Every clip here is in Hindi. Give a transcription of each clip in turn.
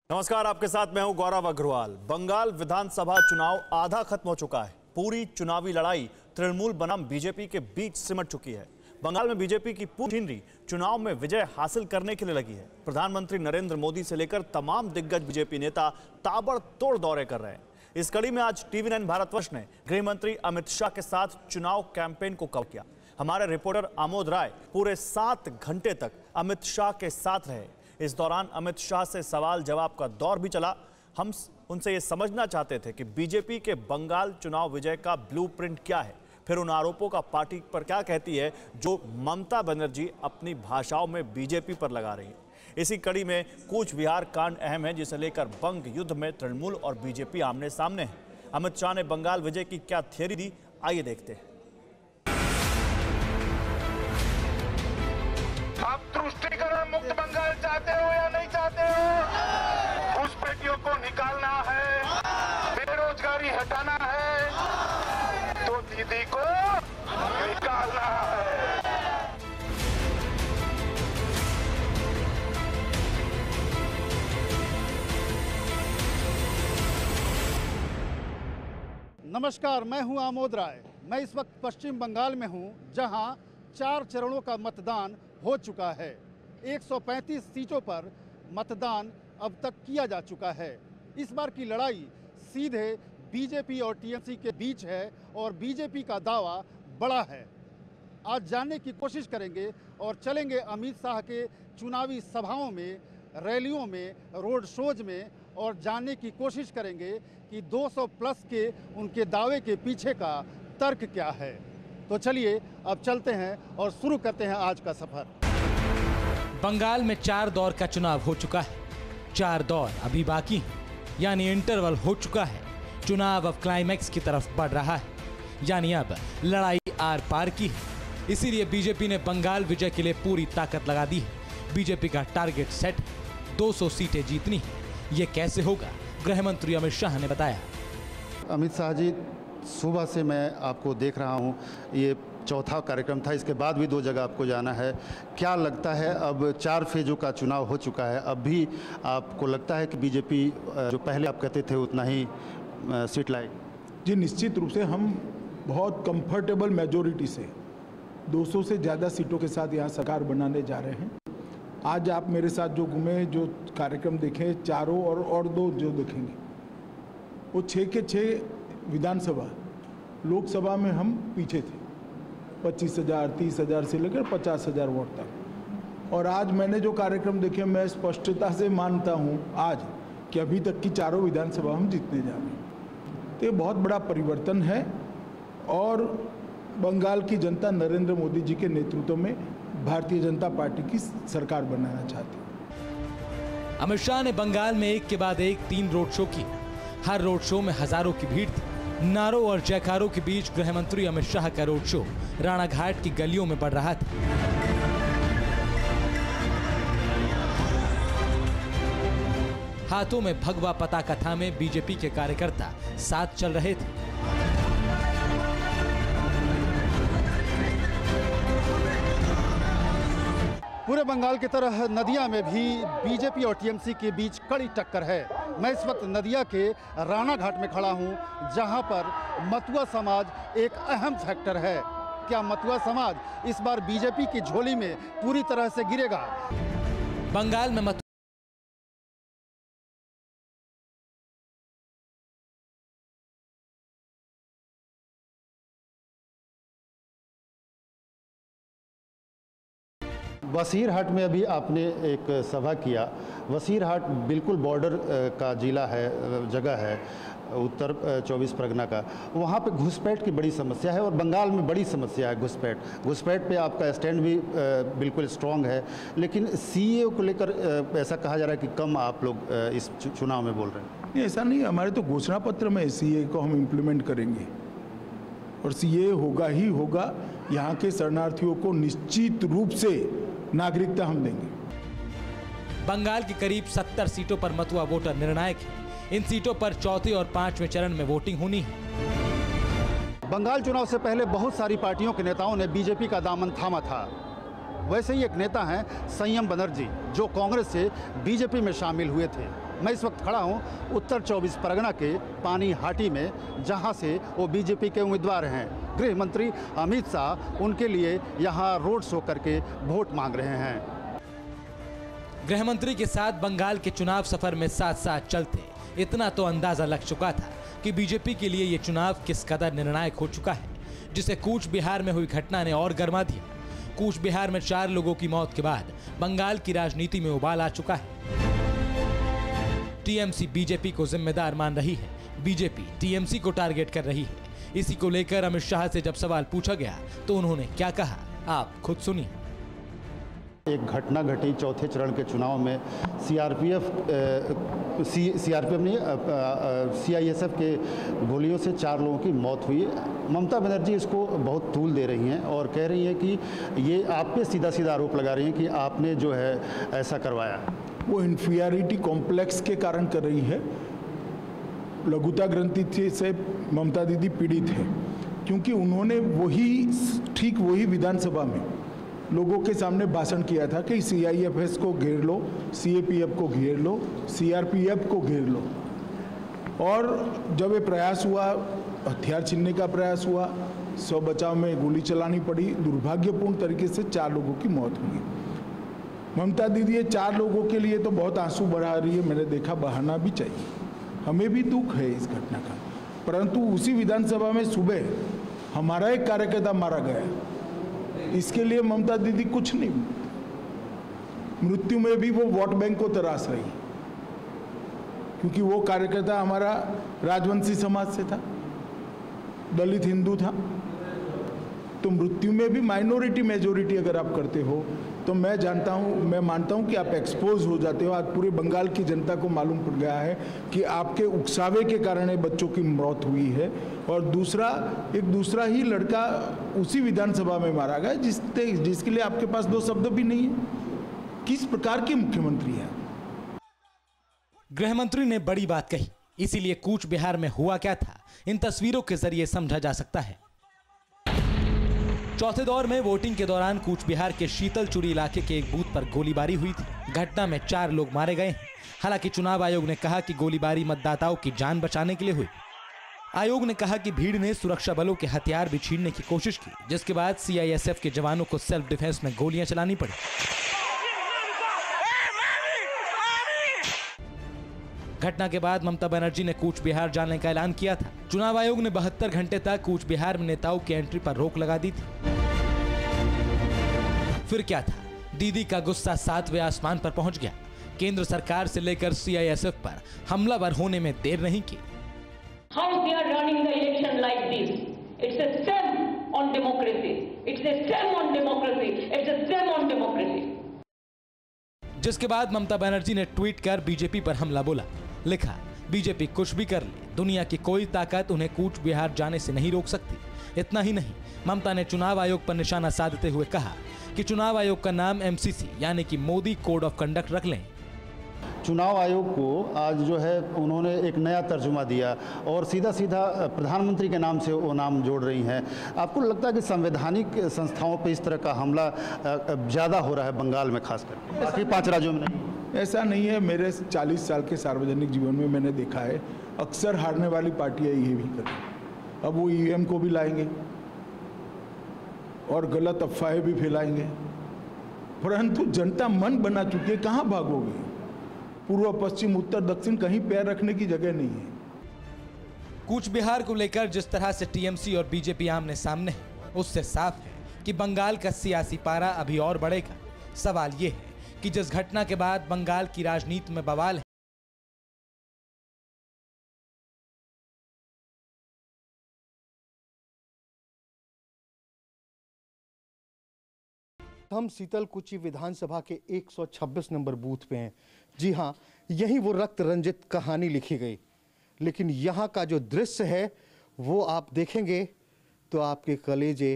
नमस्कार, आपके साथ मैं हूं गौरव अग्रवाल। बंगाल विधानसभा चुनाव आधा खत्म हो चुका है। पूरी चुनावी लड़ाई तृणमूल बनाम बीजेपी के बीच सिमट चुकी है। बंगाल में बीजेपी की पूरी मशीनरी चुनाव में विजय हासिल करने के लिए लगी है। प्रधानमंत्री नरेंद्र मोदी से लेकर तमाम दिग्गज बीजेपी नेता ताबड़तोड़ दौरे कर रहे हैं। इस कड़ी में आज टीवी9 भारतवर्ष ने गृह मंत्री अमित शाह के साथ चुनाव कैंपेन को कवर किया। हमारे रिपोर्टर आमोद राय पूरे 7 घंटे तक अमित शाह के साथ रहे। इस दौरान अमित शाह से सवाल जवाब का दौर भी चला। हम उनसे ये समझना चाहते थे कि बीजेपी के बंगाल चुनाव विजय का ब्लूप्रिंट क्या है, फिर उन आरोपों का पार्टी पर क्या कहती है जो ममता बनर्जी अपनी भाषाओं में बीजेपी पर लगा रही है। इसी कड़ी में कूच विहार कांड अहम है, जिसे लेकर बंग युद्ध में तृणमूल और बीजेपी आमने सामने है। अमित शाह ने बंगाल विजय की क्या थियरी दी, आइए देखते हैं। आप तुष्टिकरण मुक्त बंगाल चाहते हो या नहीं चाहते हो? घुसपैठियों को निकालना है, बेरोजगारी हटाना है, तो दीदी को निकालना है। नमस्कार, मैं हूं आमोद राय। मैं इस वक्त पश्चिम बंगाल में हूं, जहां 4 चरणों का मतदान हो चुका है। 135 सीटों पर मतदान अब तक किया जा चुका है। इस बार की लड़ाई सीधे बीजेपी और टीएमसी के बीच है और बीजेपी का दावा बड़ा है। आज जानने की कोशिश करेंगे और चलेंगे अमित शाह के चुनावी सभाओं में, रैलियों में, रोड शोज में और जानने की कोशिश करेंगे कि 200 प्लस के उनके दावे के पीछे का तर्क क्या है। तो चलिए अब चलते हैं और शुरू करते हैं आज का सफर। बंगाल में 4 दौर का चुनाव हो चुका है। 4 दौर अभी बाकी हैं, यानी इंटरवल हो चुका है। चुनाव अब क्लाइमैक्स की तरफ बढ़ रहा है, यानी अब लड़ाई आर पार की है। इसीलिए बीजेपी ने बंगाल विजय के लिए पूरी ताकत लगा दी है। बीजेपी का टारगेट सेट 200 सीटें जीतनी है। ये कैसे होगा, गृह मंत्री अमित शाह ने बताया। अमित शाह जी, सुबह से मैं आपको देख रहा हूं, ये चौथा कार्यक्रम था, इसके बाद भी 2 जगह आपको जाना है। क्या लगता है, अब 4 फेजों का चुनाव हो चुका है, अब भी आपको लगता है कि बीजेपी जो पहले आप कहते थे उतना ही सीट लाएगी? जी, निश्चित रूप से हम बहुत कंफर्टेबल मेजोरिटी से 200 से ज़्यादा सीटों के साथ यहाँ सरकार बनाने जा रहे हैं। आज आप मेरे साथ जो घूमे, जो कार्यक्रम देखे, चारों और 2 जो देखेंगे, वो 6 के 6 विधानसभा, लोकसभा में हम पीछे थे। 25,000, 30,000 से लेकर 50,000 वोट तक। और आज मैंने जो कार्यक्रम देखे, मैं स्पष्टता से मानता हूं आज कि अभी तक की चारों विधानसभा हम जीतने जा रहे हैं। तो ये बहुत बड़ा परिवर्तन है और बंगाल की जनता नरेंद्र मोदी जी के नेतृत्व में भारतीय जनता पार्टी की सरकार बनाना चाहती है। अमित शाह ने बंगाल में एक के बाद एक 3 रोड शो किए। हर रोड शो में हजारों की भीड़ थी। नारों और जयकारों के बीच गृह मंत्री अमित शाह का रोड शो राणाघाट की गलियों में बढ़ रहा था। हाथों में भगवा पताका थामे बीजेपी के कार्यकर्ता साथ चल रहे थे। पूरे बंगाल की तरह नदिया में भी बीजेपी और टीएमसी के बीच कड़ी टक्कर है। मैं इस वक्त नदिया के राणाघाट में खड़ा हूं, जहां पर मतुआ समाज एक अहम फैक्टर है। क्या मतुआ समाज इस बार बीजेपी की झोली में पूरी तरह से गिरेगा? बंगाल में वसीरहाट में अभी आपने एक सभा किया। वसीरहाट बिल्कुल बॉर्डर का जिला है, जगह है, उत्तर 24 परगना का। वहाँ पे घुसपैठ की बड़ी समस्या है और बंगाल में बड़ी समस्या है घुसपैठ पे आपका स्टैंड भी बिल्कुल स्ट्रांग है। लेकिन सीए को लेकर ऐसा कहा जा रहा है कि कम आप लोग इस चुनाव में बोल रहे हैं। नहीं, ऐसा नहीं। हमारे तो घोषणा पत्र में सीए को हम इम्प्लीमेंट करेंगे और सीए होगा ही होगा। यहाँ के शरणार्थियों को निश्चित रूप से नागरिकता हम देंगे। बंगाल की करीब 70 सीटों पर मतुआ वोटर निर्णायक है। इन सीटों पर चौथे और 5वें चरण में वोटिंग होनी है। बंगाल चुनाव से पहले बहुत सारी पार्टियों के नेताओं ने बीजेपी का दामन थामा था। वैसे ही एक नेता हैं संयम बनर्जी, जो कांग्रेस से बीजेपी में शामिल हुए थे। मैं इस वक्त खड़ा हूं उत्तर 24 परगना के पानीहाटी में, जहां से वो बीजेपी के उम्मीदवार हैं। गृह मंत्री अमित शाह उनके लिए यहां रोड शो करके वोट मांग रहे हैं। गृह मंत्री के साथ बंगाल के चुनाव सफर में साथ साथ चलते इतना तो अंदाजा लग चुका था कि बीजेपी के लिए ये चुनाव किस कदर निर्णायक हो चुका है, जिसे कूच बिहार में हुई घटना ने और गर्मा दिया। कूच बिहार में 4 लोगों की मौत के बाद बंगाल की राजनीति में उबाल आ चुका है। टीएमसी बीजेपी को जिम्मेदार मान रही है, बीजेपी टीएमसी को टारगेट कर रही है। इसी को लेकर अमित शाह से जब सवाल पूछा गया तो उन्होंने क्या कहा, आप खुद सुनिए। एक घटना घटी चौथे चरण के चुनाव में सीआरपीएफ नहीं सीआईएसएफ के गोलियों से 4 लोगों की मौत हुई। ममता बनर्जी इसको बहुत तूल दे रही हैं और कह रही हैं कि ये आप पे सीधा सीधा आरोप लगा रही हैं कि आपने जो है ऐसा करवाया। वो इन्फीरियरिटी कॉम्प्लेक्स के कारण कर रही है। लघुता ग्रंथि से ममता दीदी पीड़ित है, क्योंकि उन्होंने ठीक वही विधानसभा में लोगों के सामने भाषण किया था कि सीआईएफएस को घेर लो, सीएपीएफ को घेर लो, सीआरपीएफ को घेर लो। और जब ये प्रयास हुआ, हथियार छीनने का प्रयास हुआ, स्व बचाव में गोली चलानी पड़ी, दुर्भाग्यपूर्ण तरीके से 4 लोगों की मौत हुई। ममता दीदी ये 4 लोगों के लिए तो बहुत आंसू बहा रही है। मैंने देखा बहाना भी चाहिए, हमें भी दुख है इस घटना का। परंतु उसी विधानसभा में सुबह हमारा एक कार्यकर्ता मारा गया, इसके लिए ममता दीदी कुछ नहीं। मृत्यु में भी वो वोट बैंक को तराश रही, क्योंकि वो कार्यकर्ता हमारा राजवंशी समाज से था, दलित हिंदू था। तो मृत्यु में भी माइनॉरिटी मेजॉरिटी अगर आप करते हो तो मैं मानता हूं कि आप एक्सपोज हो जाते हो। आज पूरे बंगाल की जनता को मालूम पड़ गया है कि आपके उकसावे के कारण बच्चों की मौत हुई है। और एक दूसरा ही लड़का उसी विधानसभा में मारा गया जिसके लिए आपके पास 2 शब्द भी नहीं है। किस प्रकार के मुख्यमंत्री हैं? गृह मंत्री ने बड़ी बात कही, इसीलिए कूच बिहार में हुआ क्या था इन तस्वीरों के जरिए समझा जा सकता है। चौथे दौर में वोटिंग के दौरान कूच बिहार के शीतलचुरी इलाके के एक बूथ पर गोलीबारी हुई थी। घटना में 4 लोग मारे गए हैं। हालांकि चुनाव आयोग ने कहा कि गोलीबारी मतदाताओं की जान बचाने के लिए हुई। आयोग ने कहा कि भीड़ ने सुरक्षा बलों के हथियार भी छीनने की कोशिश की, जिसके बाद सीआईएसएफ के जवानों को सेल्फ डिफेंस में गोलियां चलानी पड़ी। घटना के बाद ममता बनर्जी ने कूच बिहार जाने का ऐलान किया था। चुनाव आयोग ने 72 घंटे तक कूच बिहार में नेताओं की एंट्री पर रोक लगा दी थी। फिर क्या था, दीदी का गुस्सा 7वें आसमान पर पहुंच गया। केंद्र सरकार से लेकर सीआईएसएफ पर हमलावर होने में देर नहीं की। How they are running the election like this? It's a shame on democracy. It's a shame on democracy. It's a shame on democracy. जिसके बाद ममता बनर्जी ने ट्वीट कर बीजेपी पर हमला बोला। लिखा, बीजेपी कुछ भी कर ले, दुनिया की कोई ताकत उन्हें कूच बिहार जाने से नहीं रोक सकती। इतना ही नहीं, ममता ने चुनाव आयोग पर निशाना साधते हुए कहा कि चुनाव आयोग का नाम एमसीसी यानी कि मोदी कोड ऑफ कंडक्ट रख लें। चुनाव आयोग को आज जो है उन्होंने एक नया तर्जुमा दिया और सीधा सीधा प्रधानमंत्री के नाम से वो नाम जोड़ रही हैं। आपको लगता है कि संवैधानिक संस्थाओं पे इस तरह का हमला ज़्यादा हो रहा है बंगाल में, खास करके बाकी 5 राज्यों में नहीं? ऐसा नहीं है। मेरे 40 साल के सार्वजनिक जीवन में मैंने देखा है, अक्सर हारने वाली पार्टियां ये भी करें। अब वो ईवीएम को भी लाएंगे और गलत अफवाहें भी फैलाएंगे, परंतु जनता मन बना चुकी है। कहाँ भागोगे? पूर्व पश्चिम उत्तर दक्षिण कहीं पैर रखने की जगह नहीं है। कूच बिहार को लेकर जिस तरह से टीएमसी और बीजेपी आमने सामने है, उससे साफ है कि बंगाल का सियासी पारा अभी और बढ़ेगा। सवाल यह है कि जिस घटना के बाद बंगाल की राजनीति में बवाल है, हम शीतलकुची विधानसभा के 126 नंबर बूथ पे हैं। जी हाँ, यही वो रक्त रंजित कहानी लिखी गई। लेकिन यहाँ का जो दृश्य है वो आप देखेंगे तो आपके कलेजे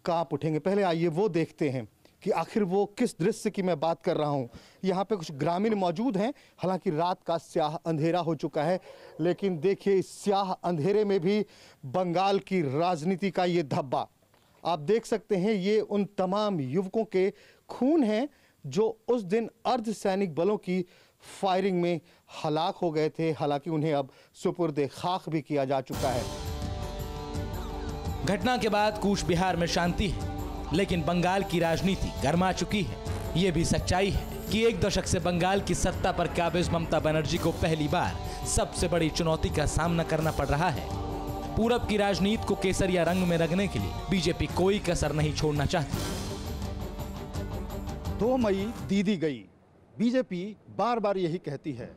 कांप उठेंगे। पहले आइए वो देखते हैं कि आखिर वो किस दृश्य की मैं बात कर रहा हूँ। यहाँ पे कुछ ग्रामीण मौजूद हैं, हालांकि रात का स्याह अंधेरा हो चुका है, लेकिन देखिए इस स्याह अंधेरे में भी बंगाल की राजनीति का ये धब्बा आप देख सकते हैं। ये उन तमाम युवकों के खून हैं जो उस दिन अर्धसैनिक बलों की फायरिंग में हलाक हो गए थे। हालांकि उन्हें अब सुपुर्द खाक भी किया जा चुका है। घटना के बाद कूच बिहार में शांति है, लेकिन बंगाल की राजनीति गर्मा चुकी है। ये भी सच्चाई है कि एक दशक से बंगाल की सत्ता पर काबिज ममता बनर्जी को पहली बार सबसे बड़ी चुनौती का सामना करना पड़ रहा है। पूरब की राजनीति को केसरिया रंग में रंगने के लिए बीजेपी कोई कसर नहीं छोड़ना चाहती। 2 मई दीदी गई, बीजेपी बार बार यही कहती है।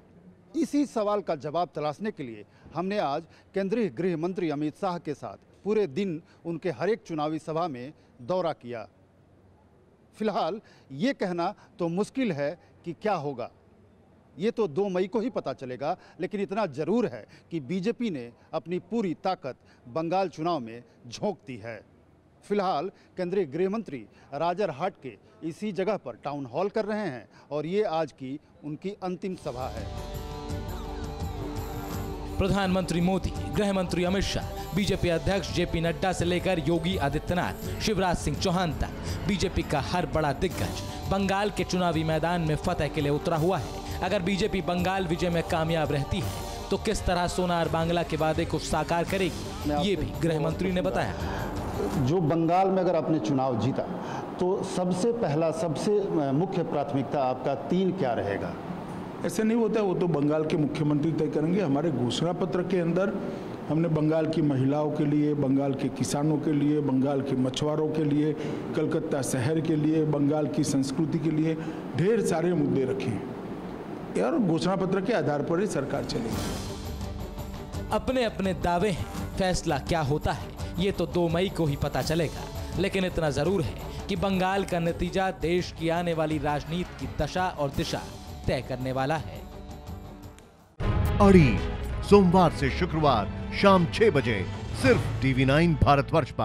इसी सवाल का जवाब तलाशने के लिए हमने आज केंद्रीय गृह मंत्री अमित शाह के साथ पूरे दिन उनके हर एक चुनावी सभा में दौरा किया। फिलहाल ये कहना तो मुश्किल है कि क्या होगा, ये तो 2 मई को ही पता चलेगा। लेकिन इतना जरूर है कि बीजेपी ने अपनी पूरी ताकत बंगाल चुनाव में झोंक दी है। फिलहाल केंद्रीय गृह मंत्री राजरहाट के इसी जगह पर टाउन हॉल कर रहे हैं और ये आज की उनकी अंतिम सभा है। प्रधानमंत्री मोदी, गृह मंत्री अमित शाह, बीजेपी अध्यक्ष जेपी नड्डा से लेकर योगी आदित्यनाथ, शिवराज सिंह चौहान तक बीजेपी का हर बड़ा दिग्गज बंगाल के चुनावी मैदान में फतह के लिए उतरा हुआ है। अगर बीजेपी बंगाल विजय में कामयाब रहती है तो किस तरह सोनार बांग्ला के वादे को साकार करेगी, ये भी गृह मंत्री ने बताया। जो बंगाल में अगर आपने चुनाव जीता तो सबसे पहला, सबसे मुख्य प्राथमिकता आपका 3 क्या रहेगा? ऐसे नहीं होता है, वो तो बंगाल के मुख्यमंत्री तय करेंगे। हमारे घोषणा पत्र के अंदर हमने बंगाल की महिलाओं के लिए, बंगाल के किसानों के लिए, बंगाल के मछुआरों के लिए, कलकत्ता शहर के लिए, बंगाल की संस्कृति के लिए ढेर सारे मुद्दे रखे हैं और घोषणा पत्र के आधार पर ही सरकार चलेगी। अपने अपने दावे हैं, फैसला क्या होता है ये तो 2 मई को ही पता चलेगा। लेकिन इतना जरूर है कि बंगाल का नतीजा देश की आने वाली राजनीति की दशा और दिशा तय करने वाला है। अड़ी सोमवार से शुक्रवार शाम 6 बजे सिर्फ TV9 भारतवर्ष पर।